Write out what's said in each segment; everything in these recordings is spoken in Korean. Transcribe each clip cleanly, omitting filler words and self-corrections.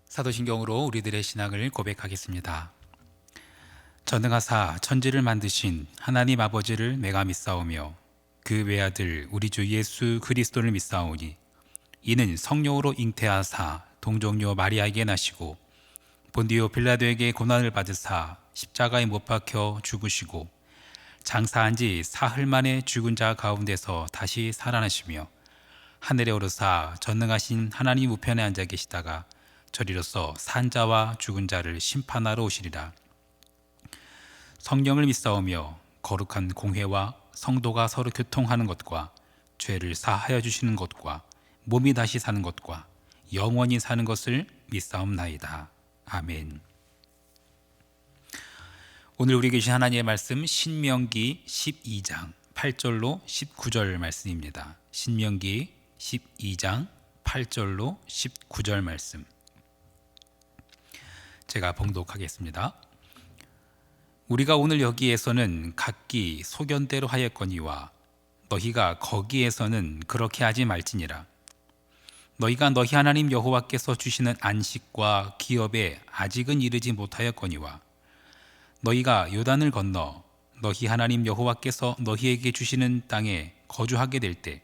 사도신경으로 우리들의 신앙을 고백하겠습니다. 전능하사 천지를 만드신 하나님 아버지를 내가 믿사오며 그 외아들 우리 주 예수 그리스도를 믿사오니 이는 성령으로 잉태하사 동정녀 마리아에게 나시고 본디오 빌라도에게 고난을 받으사 십자가에 못 박혀 죽으시고 장사한 지 사흘 만에 죽은 자 가운데서 다시 살아나시며 하늘에 오르사 전능하신 하나님 우편에 앉아 계시다가 저리로서 산 자와 죽은 자를 심판하러 오시리라. 성령을 믿사오며 거룩한 공회와 성도가 서로 교통하는 것과 죄를 사하여 주시는 것과 몸이 다시 사는 것과 영원히 사는 것을 믿사옵나이다. 아멘. 오늘 우리에게 주신 하나님의 말씀 신명기 12장 8절로 19절 말씀입니다. 신명기 12장 8절로 19절 말씀 제가 봉독하겠습니다. 우리가 오늘 여기에서는 각기 소견대로 하였거니와 너희가 거기에서는 그렇게 하지 말지니라. 너희가 너희 하나님 여호와께서 주시는 안식과 기업에 아직은 이르지 못하였거니와 너희가 요단을 건너 너희 하나님 여호와께서 너희에게 주시는 땅에 거주하게 될 때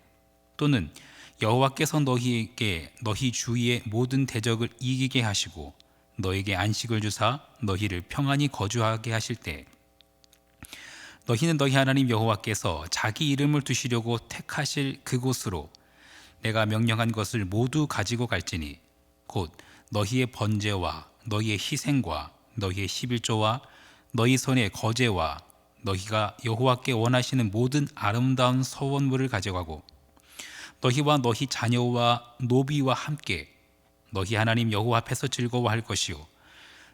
또는 여호와께서 너희에게 너희 주위의 모든 대적을 이기게 하시고 너에게 안식을 주사 너희를 평안히 거주하게 하실 때 너희는 너희 하나님 여호와께서 자기 이름을 두시려고 택하실 그곳으로 내가 명령한 것을 모두 가지고 갈지니 곧 너희의 번제와 너희의 희생과 너희의 11조와 너희 손의 거제와 너희가 여호와께 원하시는 모든 아름다운 서원물을 가져가고 너희와 너희 자녀와 노비와 함께 너희 하나님 여호와 앞에서 즐거워할 것이요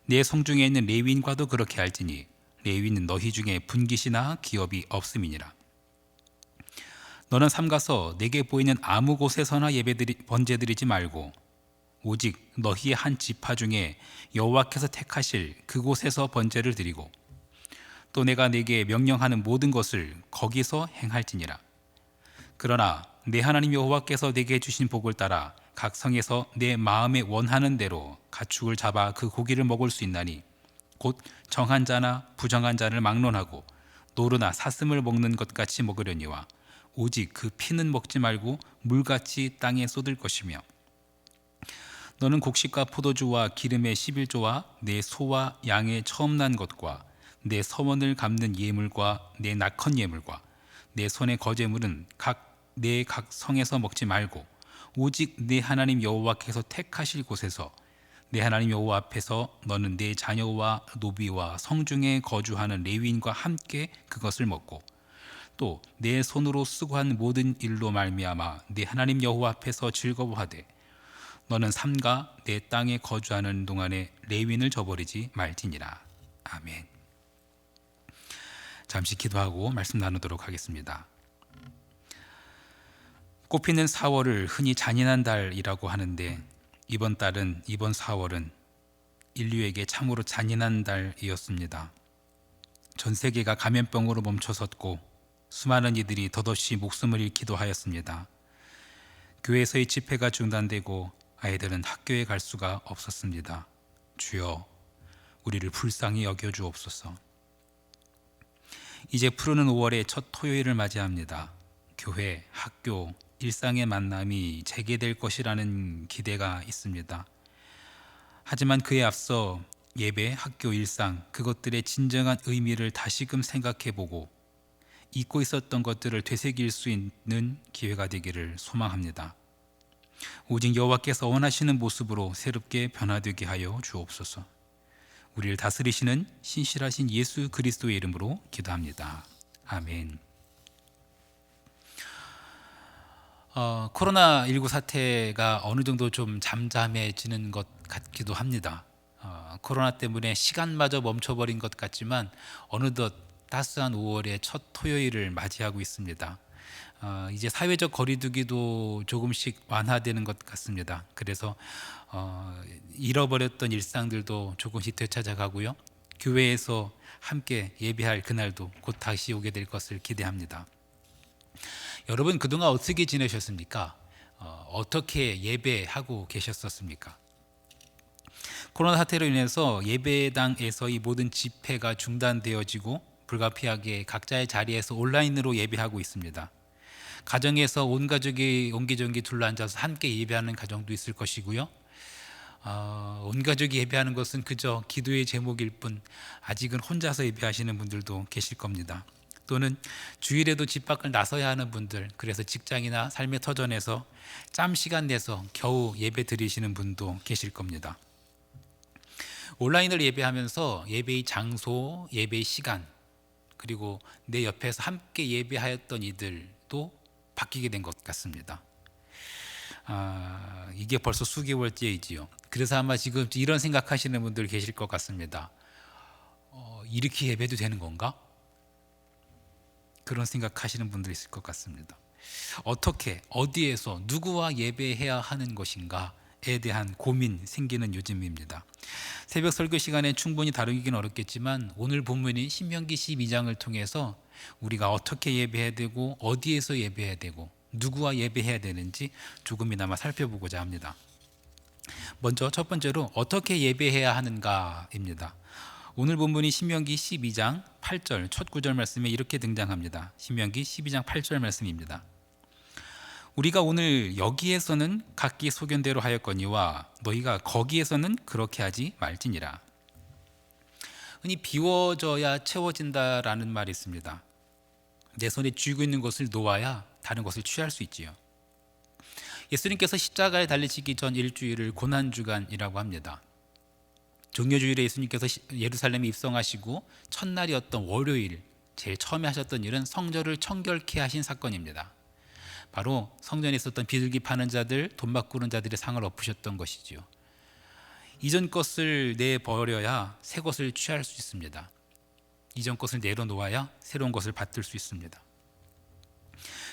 내 성중에 있는 레위인과도 그렇게 할지니 레위인은 너희 중에 분깃이나 기업이 없음이니라. 너는 삼가서 내게 보이는 아무 곳에서나 번제드리지 말고 오직 너희의 한 지파 중에 여호와께서 택하실 그곳에서 번제를 드리고 또 내가 내게 명령하는 모든 것을 거기서 행할지니라. 그러나 내 하나님 여호와께서 내게 주신 복을 따라 각 성에서 내 마음에 원하는 대로 가축을 잡아 그 고기를 먹을 수 있나니 곧 정한 자나 부정한 자를 막론하고 노루나 사슴을 먹는 것 같이 먹으려니와 오직 그 피는 먹지 말고 물같이 땅에 쏟을 것이며 너는 곡식과 포도주와 기름의 11조와 내 소와 양의 처음 난 것과 내 서원을 갚는 예물과 내 낙헌 예물과 내 손의 거제물은 내 각 성에서 먹지 말고 오직 내 하나님 여호와께서 택하실 곳에서 내 하나님 여호와 앞에서 너는 내 자녀와 노비와 성중에 거주하는 레위인과 함께 그것을 먹고 또 내 손으로 수고한 모든 일로 말미암아 내 하나님 여호와 앞에서 즐거워하되 너는 삼가 내 땅에 거주하는 동안에 레위인을 저버리지 말지니라. 아멘. 잠시 기도하고 말씀 나누도록 하겠습니다. 꽃피는 4월을 흔히 잔인한 달이라고 하는데 이번 4월은 인류에게 참으로 잔인한 달이었습니다. 전 세계가 감염병으로 멈춰섰고 수많은 이들이 덧없이 목숨을 잃기도 하였습니다. 교회에서의 집회가 중단되고 아이들은 학교에 갈 수가 없었습니다. 주여, 우리를 불쌍히 여겨주옵소서. 이제 푸르는 5월의 첫 토요일을 맞이합니다. 교회, 학교, 일상의 만남이 재개될 것이라는 기대가 있습니다. 하지만 그에 앞서 예배, 학교, 일상, 그것들의 진정한 의미를 다시금 생각해보고 잊고 있었던 것들을 되새길 수 있는 기회가 되기를 소망합니다. 오직 여호와께서 원하시는 모습으로 새롭게 변화되게 하여 주옵소서. 우리를 다스리시는 신실하신 예수 그리스도의 이름으로 기도합니다. 아멘. 코로나19 사태가 어느 정도 좀 잠잠해지는 것 같기도 합니다. 코로나 때문에 시간마저 멈춰버린 것 같지만 어느덧 따스한 5월의 첫 토요일을 맞이하고 있습니다. 이제 사회적 거리두기도 조금씩 완화되는 것 같습니다. 그래서 잃어버렸던 일상들도 조금씩 되찾아가고요. 교회에서 함께 예배할 그날도 곧 다시 오게 될 것을 기대합니다. 여러분 그동안 어떻게 지내셨습니까? 어떻게 예배하고 계셨었습니까? 코로나 사태로 인해서 예배당에서의 모든 집회가 중단되어지고 불가피하게 각자의 자리에서 온라인으로 예배하고 있습니다. 가정에서 온 가족이 옹기종기 둘러앉아서 함께 예배하는 가정도 있을 것이고요. 온 가족이 예배하는 것은 그저 기도의 제목일 뿐 아직은 혼자서 예배하시는 분들도 계실 겁니다. 또는 주일에도 집 밖을 나서야 하는 분들, 그래서 직장이나 삶의 터전에서 짬 시간 내서 겨우 예배 드리시는 분도 계실 겁니다. 온라인을 예배하면서 예배의 장소, 예배의 시간, 그리고 내 옆에서 함께 예배하였던 이들도 바뀌게 된 것 같습니다. 이게 벌써 수개월째이지요. 그래서 아마 지금 이런 생각하시는 분들 계실 것 같습니다. 이렇게 예배도 되는 건가? 그런 생각하시는 분들 있을 것 같습니다. 어떻게, 어디에서, 누구와 예배해야 하는 것인가에 대한 고민 생기는 요즘입니다. 새벽 설교 시간에 충분히 다루기는 어렵겠지만 오늘 본문인 신명기 12장을 통해서 우리가 어떻게 예배해야 되고 어디에서 예배해야 되고 누구와 예배해야 되는지 조금이나마 살펴보고자 합니다. 먼저 첫 번째로 어떻게 예배해야 하는가입니다. 오늘 본문이 신명기 12장 8절 첫 구절 말씀에 이렇게 등장합니다. 신명기 12장 8절 말씀입니다. 우리가 오늘 여기에서는 각기 소견대로 하였거니와 너희가 거기에서는 그렇게 하지 말지니라. 흔히 비워져야 채워진다라는 말이 있습니다. 내 손에 쥐고 있는 것을 놓아야 다른 것을 취할 수 있지요. 예수님께서 십자가에 달리시기 전 일주일을 고난주간이라고 합니다. 종려주일에 예수님께서 예루살렘에 입성하시고 첫날이었던 월요일, 제일 처음에 하셨던 일은 성전을 청결케 하신 사건입니다. 바로 성전에 있었던 비둘기 파는 자들, 돈 바꾸는 자들의 상을 엎으셨던 것이지요. 이전 것을 내버려야 새 것을 취할 수 있습니다. 이전 것을 내려놓아야 새로운 것을 받들 수 있습니다.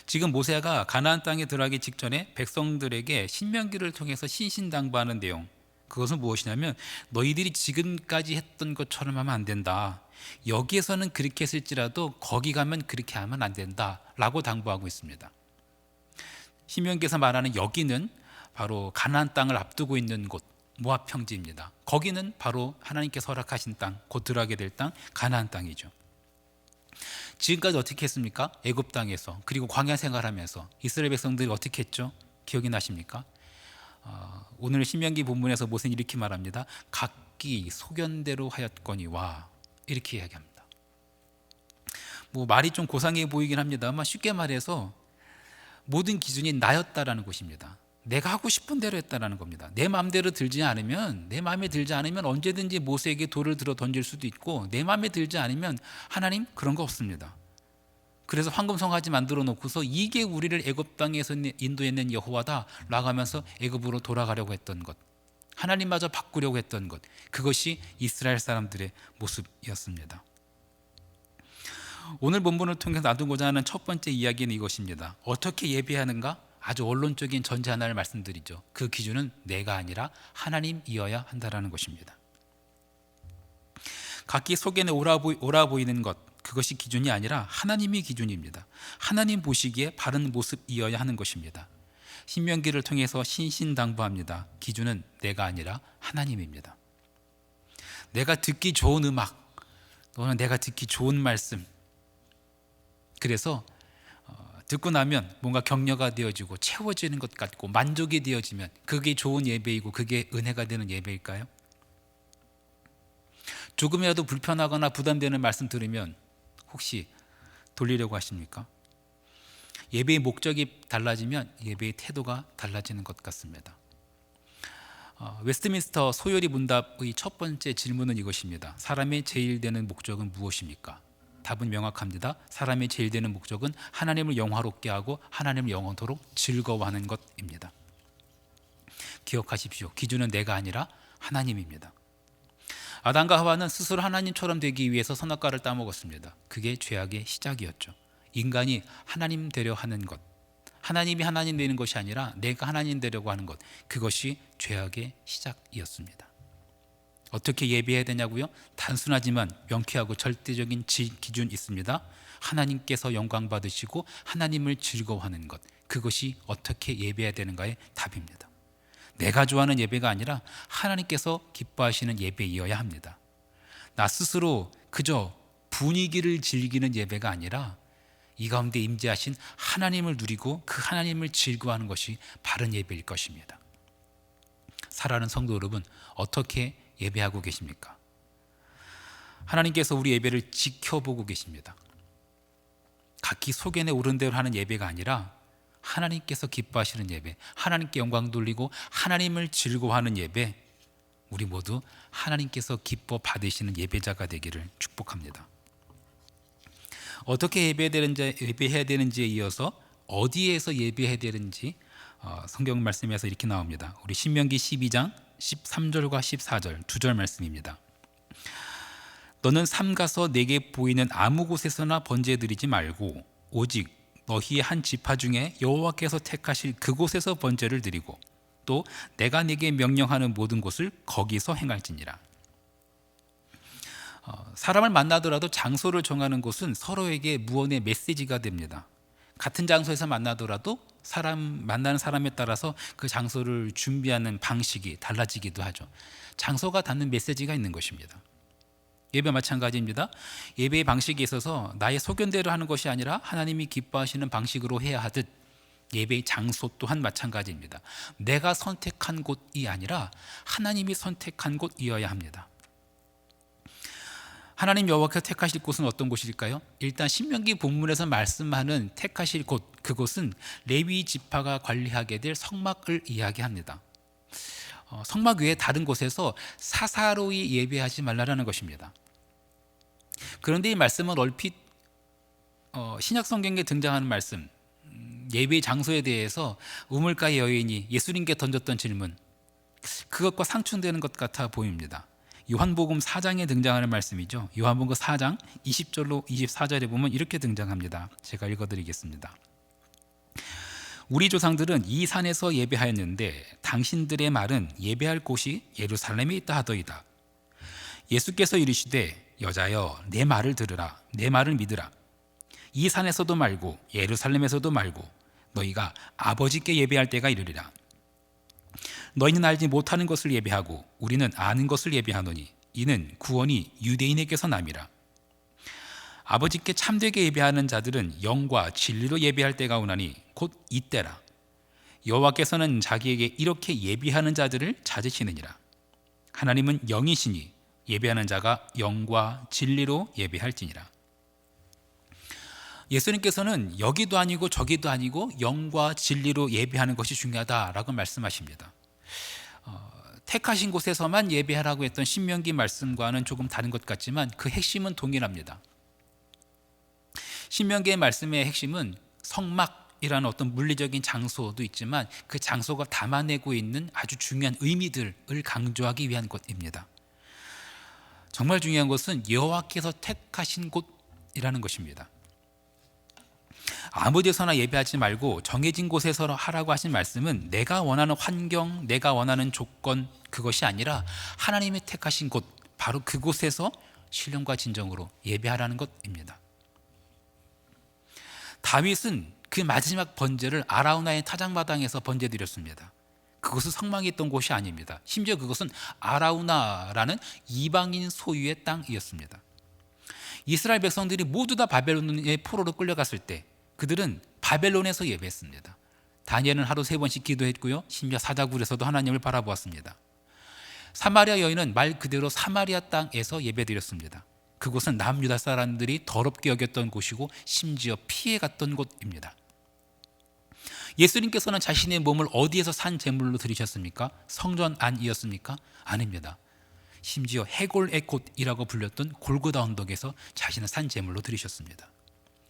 지금 모세가 가나안 땅에 들어가기 직전에 백성들에게 신명기를 통해서 신신당부하는 내용, 그것은 무엇이냐면 너희들이 지금까지 했던 것처럼 하면 안 된다. 여기에서는 그렇게 했을지라도 거기 가면 그렇게 하면 안 된다 라고 당부하고 있습니다. 신명기에서 말하는 여기는 바로 가나안 땅을 앞두고 있는 곳, 모압 평지입니다. 거기는 바로 하나님께서 허락하신 땅, 곧 들어가게 될 땅, 가나안 땅이죠. 지금까지 어떻게 했습니까? 애굽 땅에서, 그리고 광야 생활하면서 이스라엘 백성들이 어떻게 했죠? 기억이 나십니까? 오늘 신명기 본문에서 모세는 이렇게 말합니다. 각기 소견대로 하였거니와, 이렇게 이야기합니다. 말이 좀 고상해 보이긴 합니다만 쉽게 말해서 모든 기준이 나였다라는 것입니다. 내가 하고 싶은 대로 했다라는 겁니다. 내 마음대로 들지 않으면, 내 마음에 들지 않으면 언제든지 모세에게 돌을 들어 던질 수도 있고, 내 마음에 들지 않으면 하나님 그런 거 없습니다. 그래서 황금성까지 만들어 놓고서 이게 우리를 애굽 땅에서 인도해낸 여호와다 라고 하면서 애굽으로 돌아가려고 했던 것, 하나님마저 바꾸려고 했던 것, 그것이 이스라엘 사람들의 모습이었습니다. 오늘 본문을 통해서 나누고자 하는 첫 번째 이야기는 이것입니다. 어떻게 예배하는가? 아주 원론적인 전제 하나를 말씀드리죠. 그 기준은 내가 아니라 하나님이어야 한다는 것입니다. 각기 속에 옳아 보이는 것, 그것이 기준이 아니라 하나님이 기준입니다. 하나님 보시기에 바른 모습이어야 하는 것입니다. 신명기를 통해서 신신당부합니다. 기준은 내가 아니라 하나님입니다. 내가 듣기 좋은 음악, 또는 내가 듣기 좋은 말씀, 그래서 듣고 나면 뭔가 격려가 되어지고 채워지는 것 같고 만족이 되어지면 그게 좋은 예배이고 그게 은혜가 되는 예배일까요? 조금이라도 불편하거나 부담되는 말씀 들으면 혹시 돌리려고 하십니까? 예배의 목적이 달라지면 예배의 태도가 달라지는 것 같습니다. 웨스트민스터 소요리 문답의 첫 번째 질문은 이것입니다. 사람의 제일 되는 목적은 무엇입니까? 답은 명확합니다. 사람의 제일 되는 목적은 하나님을 영화롭게 하고 하나님을 영원토록 즐거워하는 것입니다. 기억하십시오. 기준은 내가 아니라 하나님입니다. 아담과 하와는 스스로 하나님처럼 되기 위해서 선악과를 따먹었습니다. 그게 죄악의 시작이었죠. 인간이 하나님 되려 하는 것, 하나님이 하나님 되는 것이 아니라 내가 하나님 되려고 하는 것, 그것이 죄악의 시작이었습니다. 어떻게 예배해야 되냐고요? 단순하지만 명쾌하고 절대적인 기준이 있습니다. 하나님께서 영광 받으시고 하나님을 즐거워하는 것, 그것이 어떻게 예배해야 되는가의 답입니다. 내가 좋아하는 예배가 아니라 하나님께서 기뻐하시는 예배이어야 합니다. 나 스스로 그저 분위기를 즐기는 예배가 아니라 이 가운데 임재하신 하나님을 누리고 그 하나님을 즐거워하는 것이 바른 예배일 것입니다. 사랑하는 성도 여러분, 어떻게 예배하고 계십니까? 하나님께서 우리 예배를 지켜보고 계십니다. 각기 소견에 오른 대로 하는 예배가 아니라 하나님께서 기뻐하시는 예배, 하나님께 영광 돌리고 하나님을 즐거워하는 예배, 우리 모두 하나님께서 기뻐 받으시는 예배자가 되기를 축복합니다. 어떻게 예배해야 되는지에 이어서 어디에서 예배해야 되는지 성경 말씀에서 이렇게 나옵니다. 우리 신명기 12장 13절과 14절 두 절 말씀입니다. 너는 삼가서 내게 보이는 아무 곳에서나 번제드리지 말고 오직 너희의 한 지파 중에 여호와께서 택하실 그곳에서 번제를 드리고 또 내가 네게 명령하는 모든 곳을 거기서 행할지니라. 사람을 만나더라도 장소를 정하는 곳은 서로에게 무언의 메시지가 됩니다. 같은 장소에서 만나더라도 만나는 사람에 따라서 그 장소를 준비하는 방식이 달라지기도 하죠. 장소가 닿는 메시지가 있는 것입니다. 예배 마찬가지입니다. 예배의 방식에 있어서 나의 소견대로 하는 것이 아니라 하나님이 기뻐하시는 방식으로 해야 하듯 예배의 장소 또한 마찬가지입니다. 내가 선택한 곳이 아니라 하나님이 선택한 곳이어야 합니다. 하나님 여호와께서 택하실 곳은 어떤 곳일까요? 일단 신명기 본문에서 말씀하는 택하실 곳, 그곳은 레위 지파가 관리하게 될 성막을 이야기합니다. 성막 외에 다른 곳에서 사사로이 예배하지 말라는 것입니다. 그런데 이 말씀은 얼핏 신약 성경에 등장하는 말씀, 예배 장소에 대해서 우물가의 여인이 예수님께 던졌던 질문, 그것과 상충되는 것 같아 보입니다. 요한복음 4장에 등장하는 말씀이죠. 요한복음 4장 20절로 24절에 보면 이렇게 등장합니다. 제가 읽어드리겠습니다. 우리 조상들은 이 산에서 예배하였는데 당신들의 말은 예배할 곳이 예루살렘에 있다 하더이다. 예수께서 이르시되 여자여 내 말을 들으라, 내 말을 믿으라. 이 산에서도 말고 예루살렘에서도 말고 너희가 아버지께 예배할 때가 이르리라. 너희는 알지 못하는 것을 예배하고 우리는 아는 것을 예배하노니 이는 구원이 유대인에게서 남이라. 아버지께 참되게 예배하는 자들은 영과 진리로 예배할 때가 오나니 곧 이때라. 여호와께서는 자기에게 이렇게 예배하는 자들을 찾으시느니라. 하나님은 영이시니 예배하는 자가 영과 진리로 예배할지니라. 예수님께서는 여기도 아니고 저기도 아니고 영과 진리로 예배하는 것이 중요하다라고 말씀하십니다. 택하신 곳에서만 예배하라고 했던 신명기 말씀과는 조금 다른 것 같지만 그 핵심은 동일합니다. 신명기의 말씀의 핵심은 성막이라는 어떤 물리적인 장소도 있지만 그 장소가 담아내고 있는 아주 중요한 의미들을 강조하기 위한 것입니다. 정말 중요한 것은 여호와께서 택하신 곳이라는 것입니다. 아무 데서나 예배하지 말고 정해진 곳에서 하라고 하신 말씀은 내가 원하는 환경, 내가 원하는 조건, 그것이 아니라 하나님이 택하신 곳, 바로 그곳에서 신령과 진정으로 예배하라는 것입니다. 다윗은 그 마지막 번제를 아라우나의 타작마당에서 번제드렸습니다. 그것은 성막이 있던 곳이 아닙니다. 심지어 그것은 아라우나라는 이방인 소유의 땅이었습니다. 이스라엘 백성들이 모두 다 바벨론의 포로로 끌려갔을 때 그들은 바벨론에서 예배했습니다. 다니엘은 하루 3번씩 기도했고요. 심지어 사자굴에서도 하나님을 바라보았습니다. 사마리아 여인은 말 그대로 사마리아 땅에서 예배드렸습니다. 그곳은 남유다 사람들이 더럽게 여겼던 곳이고 심지어 피해갔던 곳입니다. 예수님께서는 자신의 몸을 어디에서 산 제물로 드리셨습니까? 성전 안이었습니까? 아닙니다. 심지어 해골의 곳이라고 불렸던 골고다 언덕에서 자신을 산 제물로 드리셨습니다.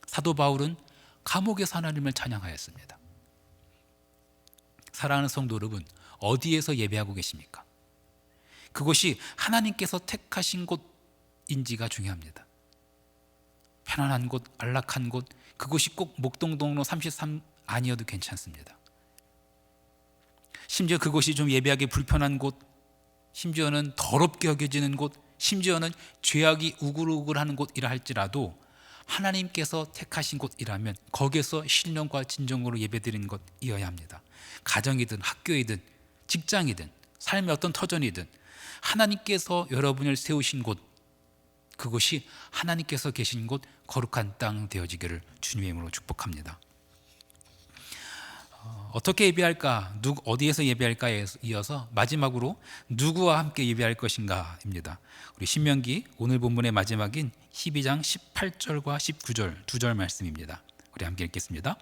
사도 바울은 감옥에서 하나님을 찬양하였습니다. 사랑하는 성도 여러분, 어디에서 예배하고 계십니까? 그것이 하나님께서 택하신 곳인지가 중요합니다. 편안한 곳, 안락한 곳, 그곳이 꼭 목동동로 33 아니어도 괜찮습니다. 심지어 그곳이 좀 예배하기 불편한 곳, 심지어는 더럽게 여겨지는 곳, 심지어는 죄악이 우글우글하는 곳이라 할지라도 하나님께서 택하신 곳이라면 거기에서 신령과 진정으로 예배드리는 것이어야 합니다. 가정이든 학교이든 직장이든 삶의 어떤 터전이든 하나님께서 여러분을 세우신 곳, 그곳이 하나님께서 계신 곳 거룩한 땅 되어지기를 주님의 이름으로 축복합니다. 어떻게 예배할까, 어디에서 예배할까에 이어서 마지막으로 누구와 함께 예배할 것인가입니다. 우리 신명기 오늘 본문의 마지막인 12장 18절과 19절 두 절 말씀입니다. 우리 함께 읽겠습니다.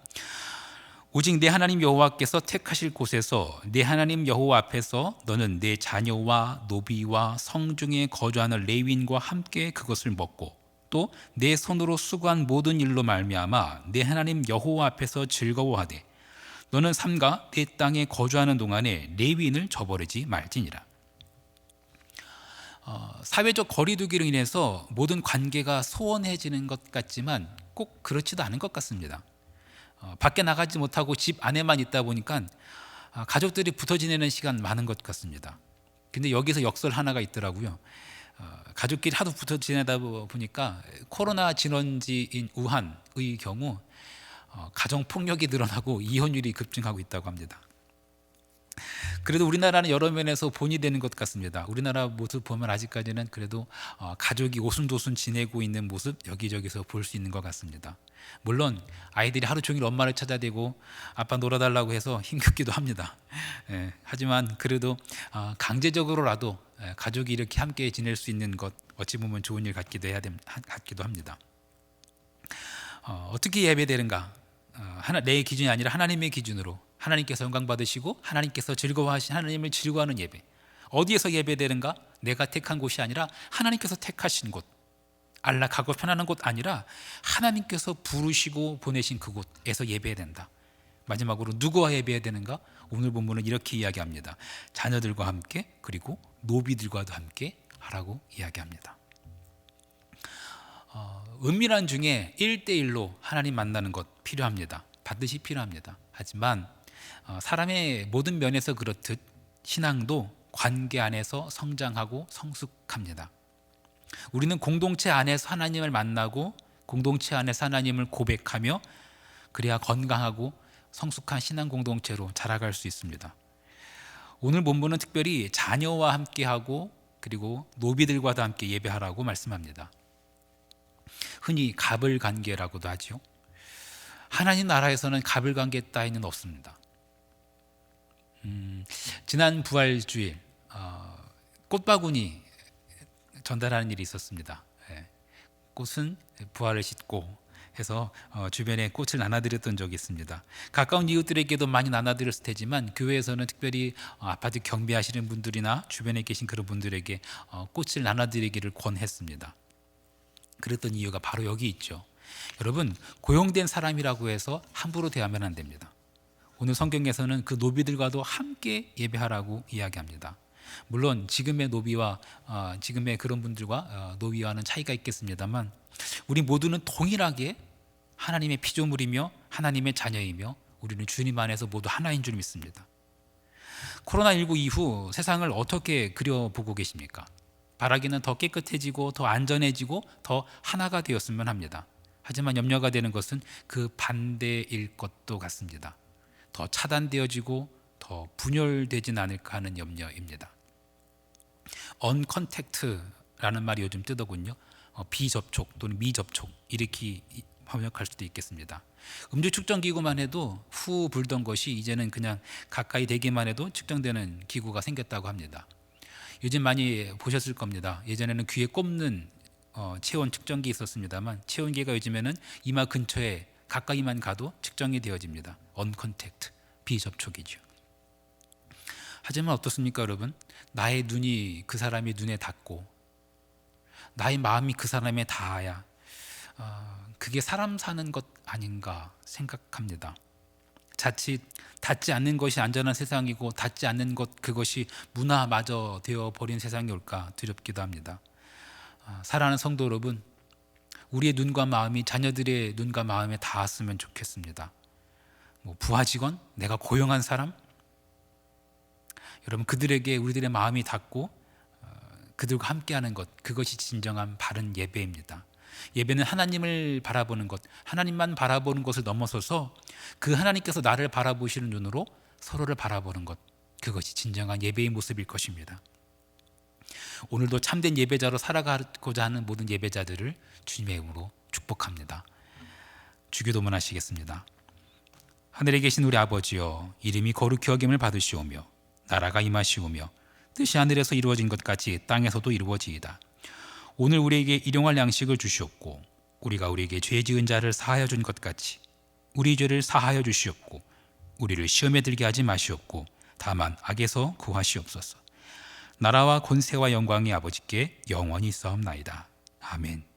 오직 내 하나님 여호와께서 택하실 곳에서 내 하나님 여호와 앞에서 너는 내 자녀와 노비와 성중에 거주하는 레위인과 함께 그것을 먹고 또 내 손으로 수고한 모든 일로 말미암아 내 하나님 여호와 앞에서 즐거워하되 너는 삼가 내 땅에 거주하는 동안에 레위인을 저버리지 말지니라. 사회적 거리두기로 인해서 모든 관계가 소원해지는 것 같지만 꼭 그렇지도 않은 것 같습니다. 밖에 나가지 못하고 집 안에만 있다 보니까 가족들이 붙어 지내는 시간 많은 것 같습니다. 근데 여기서 역설 하나가 있더라고요. 가족끼리 하도 붙어 지내다 보니까 코로나 진원지인 우한의 경우 가정폭력이 늘어나고 이혼율이 급증하고 있다고 합니다. 그래도 우리나라는 여러 면에서 본이 되는 것 같습니다. 우리나라 모습 보면 아직까지는 그래도 가족이 오순도순 지내고 있는 모습 여기저기서 볼 수 있는 것 같습니다. 물론 아이들이 하루 종일 엄마를 찾아대고 아빠 놀아달라고 해서 힘겹기도 합니다. 하지만 그래도 강제적으로라도 가족이 이렇게 함께 지낼 수 있는 것 어찌 보면 좋은 일 같기도 합니다. 어떻게 예배되는가? 내 기준이 아니라 하나님의 기준으로 하나님께서 영광 받으시고 하나님께서 즐거워하신 하나님을 즐거워하는 예배. 어디에서 예배되는가? 내가 택한 곳이 아니라 하나님께서 택하신 곳, 안락하고 편안한 곳 아니라 하나님께서 부르시고 보내신 그곳에서 예배해야 된다. 마지막으로 누구와 예배해야 되는가? 오늘 본문은 이렇게 이야기합니다. 자녀들과 함께 그리고 노비들과도 함께 하라고 이야기합니다. 은밀한 중에 1대1로 하나님 만나는 것 필요합니다. 반드시 필요합니다. 하지만 사람의 모든 면에서 그렇듯 신앙도 관계 안에서 성장하고 성숙합니다. 우리는 공동체 안에서 하나님을 만나고 공동체 안에서 하나님을 고백하며 그래야 건강하고 성숙한 신앙 공동체로 자라갈 수 있습니다. 오늘 본문은 특별히 자녀와 함께하고 그리고 노비들과도 함께 예배하라고 말씀합니다. 흔히 갑을관계라고도 하죠. 하나님 나라에서는 갑을관계 따위는 없습니다. 지난 부활주일 꽃바구니 전달하는 일이 있었습니다. 꽃은 부활을 싣고 해서 주변에 꽃을 나눠드렸던 적이 있습니다. 가까운 이웃들에게도 많이 나눠드렸을 테지만 교회에서는 특별히 아파트 경비하시는 분들이나 주변에 계신 그런 분들에게 꽃을 나눠드리기를 권했습니다. 그랬던 이유가 바로 여기 있죠. 여러분, 고용된 사람이라고 해서 함부로 대하면 안 됩니다. 오늘 성경에서는 그 노비들과도 함께 예배하라고 이야기합니다. 물론 지금의 노비와 지금의 그런 분들과 노비와는 차이가 있겠습니다만 우리 모두는 동일하게 하나님의 피조물이며 하나님의 자녀이며 우리는 주님 안에서 모두 하나인 줄 믿습니다. 코로나19 이후 세상을 어떻게 그려보고 계십니까? 바라기는 더 깨끗해지고 더 안전해지고 더 하나가 되었으면 합니다. 하지만 염려가 되는 것은 그 반대일 것도 같습니다. 더 차단되어지고 더 분열되진 않을까 하는 염려입니다. 언컨택트라는 말이 요즘 뜨더군요. 비접촉 또는 미접촉 이렇게 번역할 수도 있겠습니다. 음주 측정기구만 해도 후 불던 것이 이제는 그냥 가까이 대기만 해도 측정되는 기구가 생겼다고 합니다. 요즘 많이 보셨을 겁니다. 예전에는 귀에 꼽는 체온 측정기 있었습니다만 체온계가 요즘에는 이마 근처에 가까이만 가도 측정이 되어집니다. 언컨택트, 비접촉이죠. 하지만 어떻습니까 여러분? 나의 눈이 그 사람의 눈에 닿고 나의 마음이 그 사람에 닿아야 그게 사람 사는 것 아닌가 생각합니다. 자칫 닿지 않는 것이 안전한 세상이고 닿지 않는 것 그것이 문화마저 되어버린 세상이 올까 두렵기도 합니다. 사랑하는 성도 여러분, 우리의 눈과 마음이 자녀들의 눈과 마음에 닿았으면 좋겠습니다. 부하 직원, 내가 고용한 사람, 여러분 그들에게 우리들의 마음이 닿고 그들과 함께하는 것 그것이 진정한 바른 예배입니다. 예배는 하나님을 바라보는 것, 하나님만 바라보는 것을 넘어서서 그 하나님께서 나를 바라보시는 눈으로 서로를 바라보는 것, 그것이 진정한 예배의 모습일 것입니다. 오늘도 참된 예배자로 살아가고자 하는 모든 예배자들을 주님의 이름으로 축복합니다. 주기도문 하시겠습니다. 하늘에 계신 우리 아버지여, 이름이 거룩히 여김을 받으시오며 나라가 임하시오며 뜻이 하늘에서 이루어진 것 같이 땅에서도 이루어지이다. 오늘 우리에게 일용할 양식을 주시옵고 우리가 우리에게 죄 지은 자를 사하여 준 것 같이 우리 죄를 사하여 주시옵고 우리를 시험에 들게 하지 마시옵고 다만 악에서 구하시옵소서. 나라와 권세와 영광이 아버지께 영원히 있사옵나이다. 아멘.